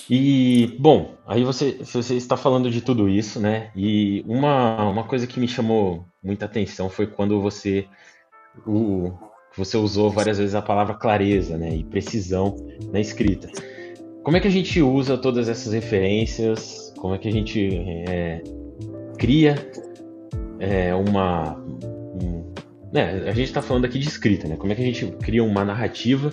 E, bom, aí você está falando de tudo isso, né? E uma coisa que me chamou muita atenção foi quando o, você usou várias vezes a palavra clareza, né? E precisão na escrita. Como é que a gente usa todas essas referências? Como é que a gente cria uma. Né? A gente está falando aqui de escrita, né? Como é que a gente cria uma narrativa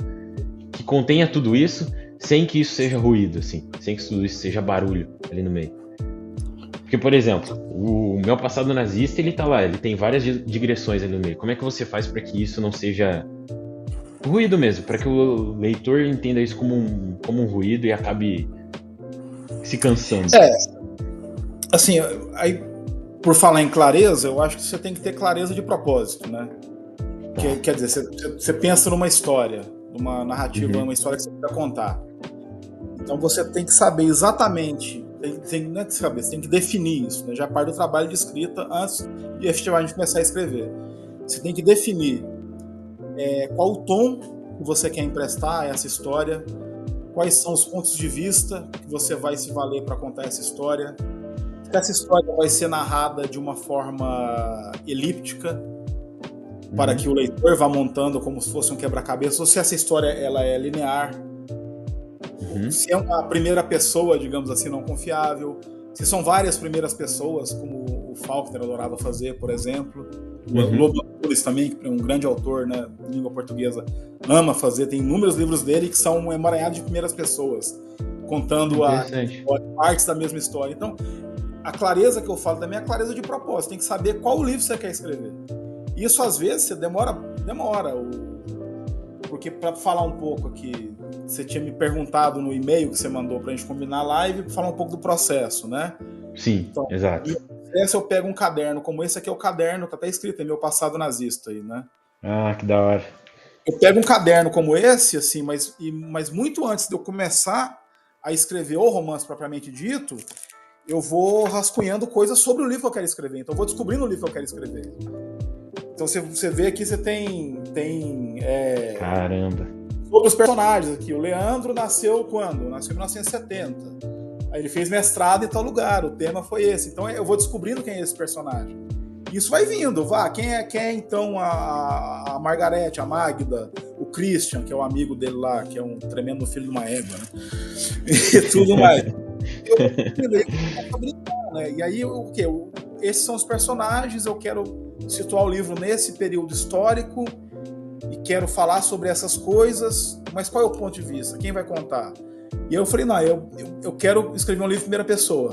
que contenha tudo isso sem que isso seja ruído, assim, sem que tudo isso seja barulho ali no meio. Porque, por exemplo, o meu passado nazista, ele tá lá, ele tem várias digressões ali no meio. Como é que você faz para que isso não seja ruído mesmo, para que o leitor entenda isso como um ruído e acabe se cansando? É, assim, aí, por falar em clareza, eu acho que você tem que ter clareza de propósito, né? Tá. Quer dizer, você pensa numa história, numa narrativa, Uhum. numa história que você quer contar. Então você tem que saber exatamente, não é que saber, você tem que definir isso, né? Já parte do trabalho de escrita antes de efetivamente começar a escrever. Você tem que definir qual o tom que você quer emprestar a essa história, quais são os pontos de vista que você vai se valer para contar essa história, se essa história vai ser narrada de uma forma elíptica, para que o Uhum. leitor vá montando como se fosse um quebra-cabeça, ou se essa história ela é linear, Uhum. se é uma primeira pessoa, digamos assim, não confiável, se são várias primeiras pessoas, como o Faulkner adorava fazer, por exemplo, o Uhum. Lobo Antunes também, que é um grande autor, né, de língua portuguesa, ama fazer, tem inúmeros livros dele que são um emaranhado de primeiras pessoas, contando Interessante. partes da mesma história. Então, a clareza que eu falo também é a clareza de propósito, tem que saber qual livro você quer escrever. Isso, às vezes, você demora, porque para falar um pouco aqui, você tinha me perguntado no e-mail que você mandou para a gente combinar a live, falar um pouco do processo, né? Sim, Então, exato. no processo eu pego um caderno como esse aqui, é o caderno, tá até escrito, é meu passado nazista aí, né? Ah, que da hora. Eu pego um caderno como esse, assim, mas muito antes de eu começar a escrever o romance propriamente dito, eu vou rascunhando coisas sobre o livro que eu quero escrever. Então eu vou descobrindo o livro que eu quero escrever. Então você vê aqui, você tem Caramba. sobre os personagens aqui. O Leandro nasceu quando? Nasceu em 1970. Aí ele fez mestrado em tal lugar, o tema foi esse. Então eu vou descobrindo quem é esse personagem. Isso vai vindo, quem é então a Margarete, a Magda, o Christian, que é o amigo dele lá, que é um tremendo filho de uma égua, né? E tudo mais. Eu vou brincar, né? E aí o que? Esses são os personagens, eu quero situar o livro nesse período histórico e quero falar sobre essas coisas, mas qual é o ponto de vista? Quem vai contar? E eu falei, não, eu quero escrever um livro em primeira pessoa,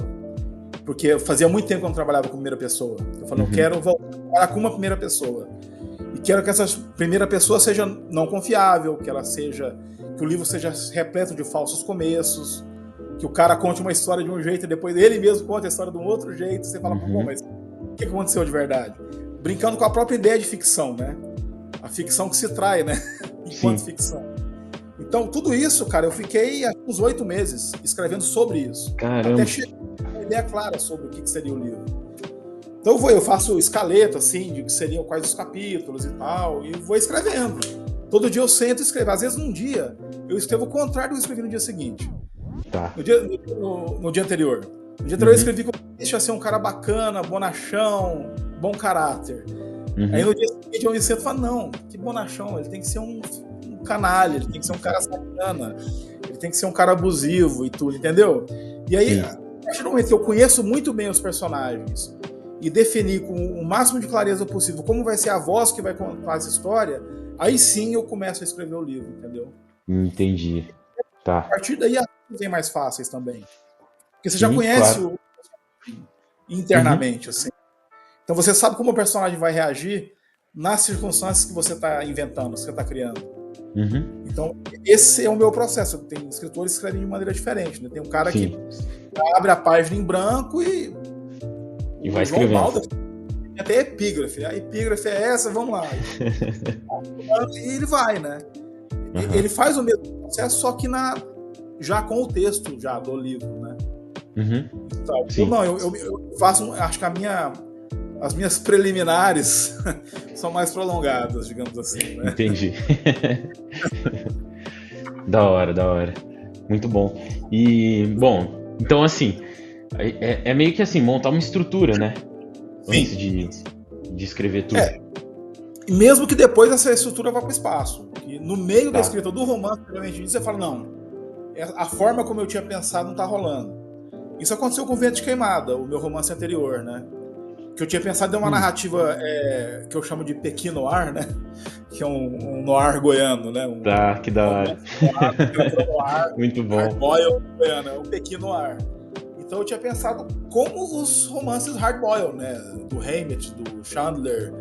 porque fazia muito tempo que eu não trabalhava com primeira pessoa. Eu falei, eu Uhum. quero voltar a trabalhar com uma primeira pessoa. E quero que essa primeira pessoa seja não confiável, que o livro seja repleto de falsos começos, que o cara conte uma história de um jeito e depois ele mesmo conta a história de um outro jeito. Você fala, bom, Uhum. mas o que aconteceu de verdade? Brincando com a própria ideia de ficção, né? A ficção que se trai, né? Enquanto Sim. ficção. Então, tudo isso, cara, eu fiquei uns 8 meses escrevendo sobre isso, até Caramba. chegar a uma ideia clara sobre o que seria o livro. Então eu faço escaleta, assim, de que seriam quais os capítulos e tal, e vou escrevendo. Todo dia eu sento e escrevo. Às vezes num dia eu escrevo o contrário do que eu escrevi no dia seguinte. Tá. No dia anterior. No dia anterior eu Uhum. escrevi que eu deixa ser um cara bacana, bonachão, bom caráter. Aí no Uhum. dia seguinte eu me sento e falo, não, que bonachão, ele tem que ser um canalha, ele tem que ser um cara sacana, ele tem que ser um cara abusivo e tudo, entendeu? E aí, Sim. a partir do momento que eu conheço muito bem os personagens e definir com o máximo de clareza possível como vai ser a voz que vai contar essa história, aí sim eu começo a escrever o livro, entendeu? Entendi. A Tá. partir daí as coisas vêm mais fáceis também. Porque você já Sim, conhece claro. o Uhum. internamente, assim. Então você sabe como o personagem vai reagir nas circunstâncias que você está inventando, que você está criando. Uhum. Então, esse é o meu processo. Tem escritores que escrevem de maneira diferente. Né? Tem um cara que Sim. abre a página em branco e E vai o João escrevendo. Balda tem até epígrafe. A epígrafe é essa, vamos lá. E ele vai, né? Aham. Ele faz o mesmo processo, só que já com o texto já do livro, né? Uhum. Então, Sim. não, eu faço, acho que as minhas preliminares são mais prolongadas, digamos assim, né? Entendi. Da hora, da hora. Muito bom. E, bom, então assim, é meio que assim, montar uma estrutura, né? Antes Sim. de escrever tudo. É, e mesmo que depois essa estrutura vá para o espaço. E no meio da Tá. escrita do romance, realmente, você fala, não, a forma como eu tinha pensado não está rolando. Isso aconteceu com Vento de Queimada, o meu romance anterior, né? Que eu tinha pensado em uma Hum, narrativa que eu chamo de Pequim Noir, né? Que é um noir goiano, né? tá, que da hora. Romance noir, literatura noir, Muito bom. hardboiled goiano, é o Pequim Noir. Então eu tinha pensado como os romances hardboiled, né? Do Hammett, do Chandler,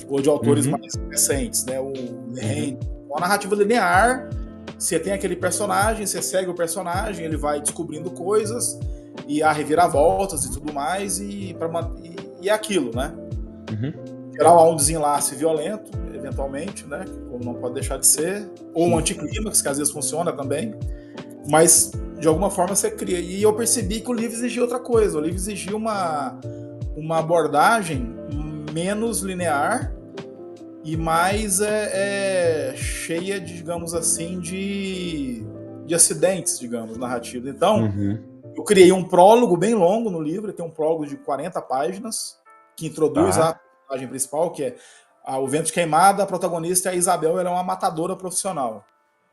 ou de autores Uhum, mais recentes, né? O uhum, Lehane. Uma narrativa linear, você tem aquele personagem, você segue o personagem, ele vai descobrindo coisas e há reviravoltas e tudo mais, e é aquilo, né? uhum. Em geral há um desenlace violento, eventualmente, né? Como não pode deixar de ser, ou um Sim. anticlímax, que às vezes funciona também, mas de alguma forma você cria. E eu percebi que o livro exigia outra coisa, o livro exigia uma abordagem menos linear e mais cheia, digamos assim, de acidentes, digamos, narrativos. Então, Uhum, eu criei um prólogo bem longo no livro, tem um prólogo de 40 páginas, que introduz a tá. personagem principal, que é o Vento de Queimada, a protagonista é a Isabel, ela é uma matadora profissional.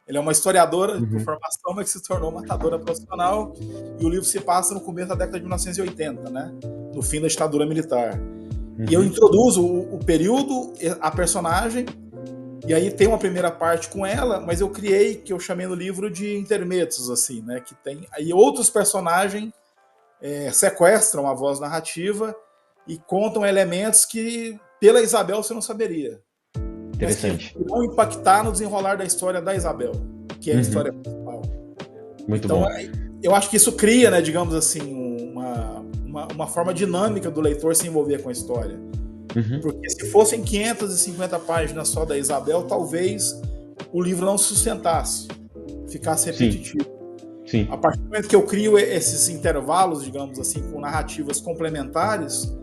Ela é uma historiadora por Uhum, formação, mas que se tornou matadora profissional, e o livro se passa no começo da década de 1980, né? No fim da ditadura militar. E eu uhum. introduzo o período, a personagem, e aí tem uma primeira parte com ela, mas eu criei, que eu chamei no livro de intermédios, assim, né? Que tem aí outros personagens sequestram a voz narrativa e contam elementos que pela Isabel você não saberia, mas que Interessante. vão impactar no desenrolar da história da Isabel, que é a história Uhum, principal. muito Então, bom. eu acho que isso cria, né, digamos assim, uma forma dinâmica do leitor se envolver com a história. Uhum, Porque se fossem 550 páginas só da Isabel, talvez o livro não sustentasse, ficasse sim, repetitivo. A sim. partir do momento que eu crio esses intervalos, digamos assim, com narrativas complementares,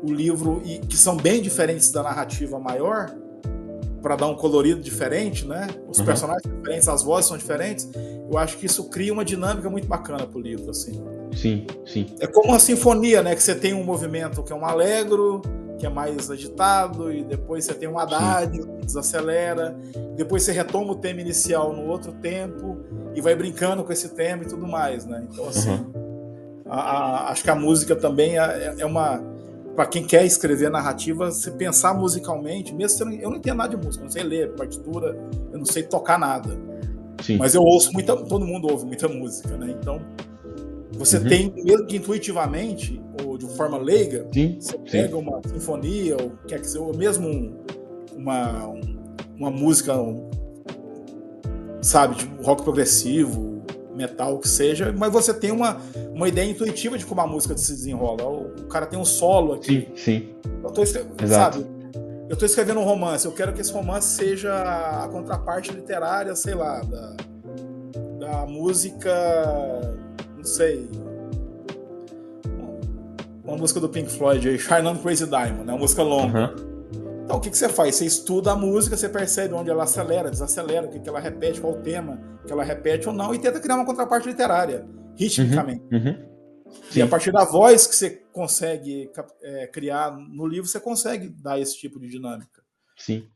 o livro, e que são bem diferentes da narrativa maior, para dar um colorido diferente, né? Os Uhum, personagens são diferentes, as vozes são diferentes. Eu acho que isso cria uma dinâmica muito bacana para o livro, assim. sim, sim, É como uma sinfonia, né? Que você tem um movimento que é um allegro, que é mais agitado, e depois você tem um sim. adágio, que desacelera, depois você retoma o tema inicial no outro tempo e vai brincando com esse tema e tudo mais, né? Então, assim, Uhum, acho que a música também é uma. Para quem quer escrever narrativa, se pensar musicalmente, mesmo se eu não entendo nada de música, eu não sei ler partitura, eu não sei tocar nada, sim. mas eu ouço muita, todo mundo ouve muita música, né? Então você Uhum, tem, mesmo que intuitivamente, ou de forma leiga, sim, você sim. pega uma sinfonia, ou quer que seja, ou mesmo uma, uma música, sabe, tipo rock progressivo, metal, o que seja, mas você tem uma ideia intuitiva de como a música se desenrola. O cara tem um solo aqui. Sim, sim. Eu tô, Exato. sabe, eu estou escrevendo um romance, eu quero que esse romance seja a contraparte literária, sei lá, da música, não sei, uma música do Pink Floyd aí, Shine On Crazy Diamond, né? Uma música longa. Aham. Então o que você faz? Você estuda a música, você percebe onde ela acelera, desacelera, o que ela repete, qual o tema que ela repete ou não, e tenta criar uma contraparte literária, Uhum, ritmicamente. uhum. E a Sim, partir da voz que você consegue criar no livro, você consegue dar esse tipo de dinâmica. sim.